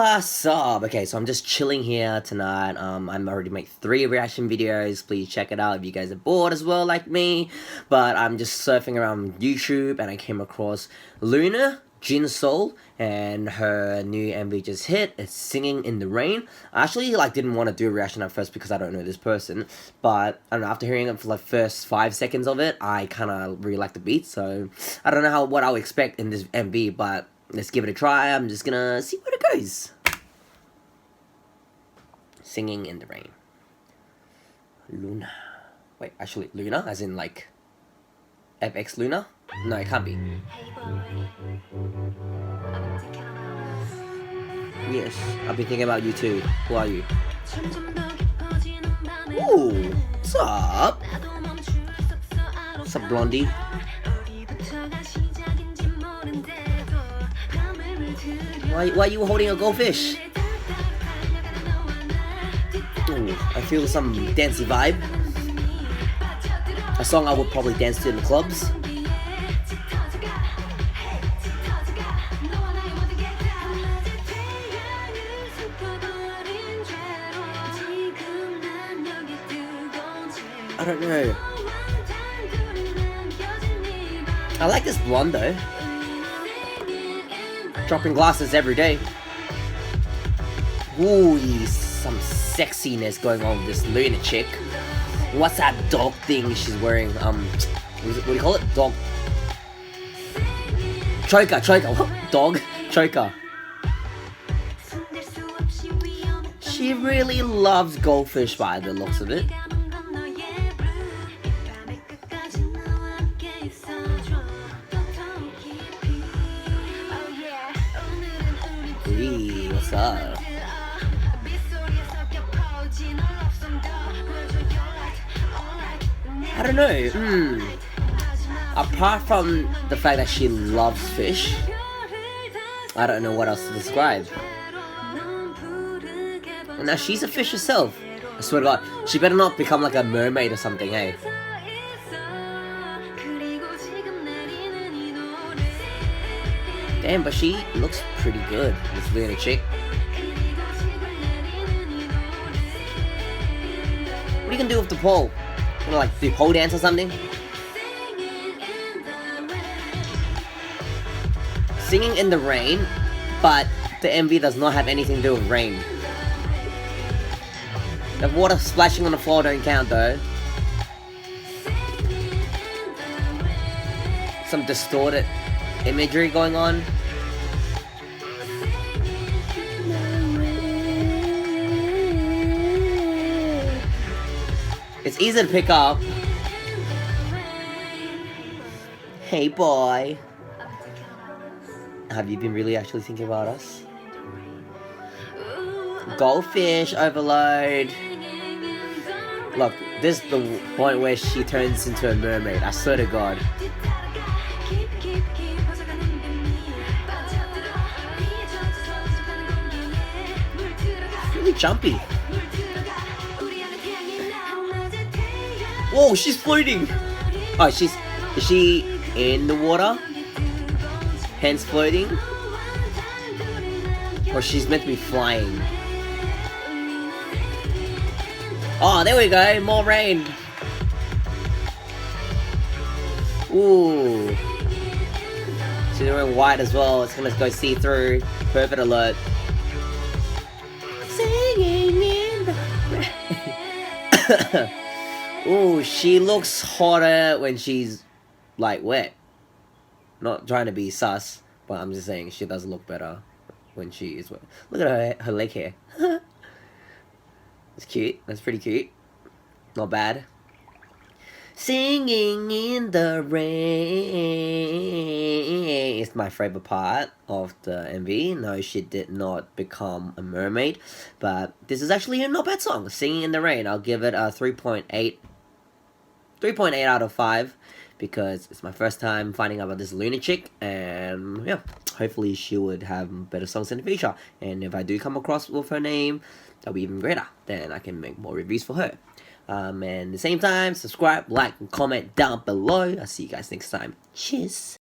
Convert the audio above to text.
What's up? Okay, so I'm just chilling here tonight. I'm already made 3 reaction videos. Please check it out if you guys are bored as well like me. But I'm just surfing around YouTube and I came across Loona, Jinsoul, and her new MV just hit. It's Singing in the Rain. I actually didn't want to do a reaction at first because I don't know this person, but I don't know, after hearing it for the first 5 seconds of it, I kind of really like the beat. So I don't know what I'll expect in this MV, but let's give it a try. I'm just gonna see where it goes. Singing in the Rain. Loona. Wait, actually, Loona? As in, FX Loona? No, it can't be. Yes, I've been thinking about you too. Who are you? Ooh, what's up? What's up, blondie? Why are you holding a goldfish? Ooh, I feel some dancey vibe. A song I would probably dance to in the clubs. I don't know. I like this blonde though. Dropping glasses every day. Ooh, some sexiness going on with this Loona chick. What's that dog thing she's wearing? What do you call it? Dog. Choker. Dog. Choker. She really loves Goldfish by the looks of it. What's up? I don't know. Apart from the fact that she loves fish, I don't know what else to describe. Now she's a fish herself. I swear to God, she better not become like a mermaid or something, hey? Damn, but she looks pretty good, this Loona chick. What are you gonna do with the pole? You know, do pole dance or something? Singing in the rain, but the MV does not have anything to do with rain. The water splashing on the floor don't count though. Some distorted imagery going on. It's easy to pick up. Hey boy. Have you been really actually thinking about us? Goldfish overload. Look, this is the point where she turns into a mermaid. I swear to God. Really jumpy. Whoa, she's floating! Oh, is she in the water? Hence floating? Or she's meant to be flying? Oh, there we go, more rain! Ooh. She's wearing white as well, it's gonna go see-through. Perfect alert. Singing in the rain. Ooh, she looks hotter when she's, wet. Not trying to be sus, but I'm just saying she does look better when she is wet. Look at her leg hair. It's cute. That's pretty cute. Not bad. Singing in the rain is my favorite part of the MV. No, she did not become a mermaid, but this is actually a not bad song. Singing in the Rain. I'll give it a 3.8 out of 5 because it's my first time finding out about this Loona chick, and yeah, hopefully she would have better songs in the future. And if I do come across with her name, that'll be even greater. Then I can make more reviews for her. And at the same time, subscribe, like, and comment down below. I'll see you guys next time. Cheers.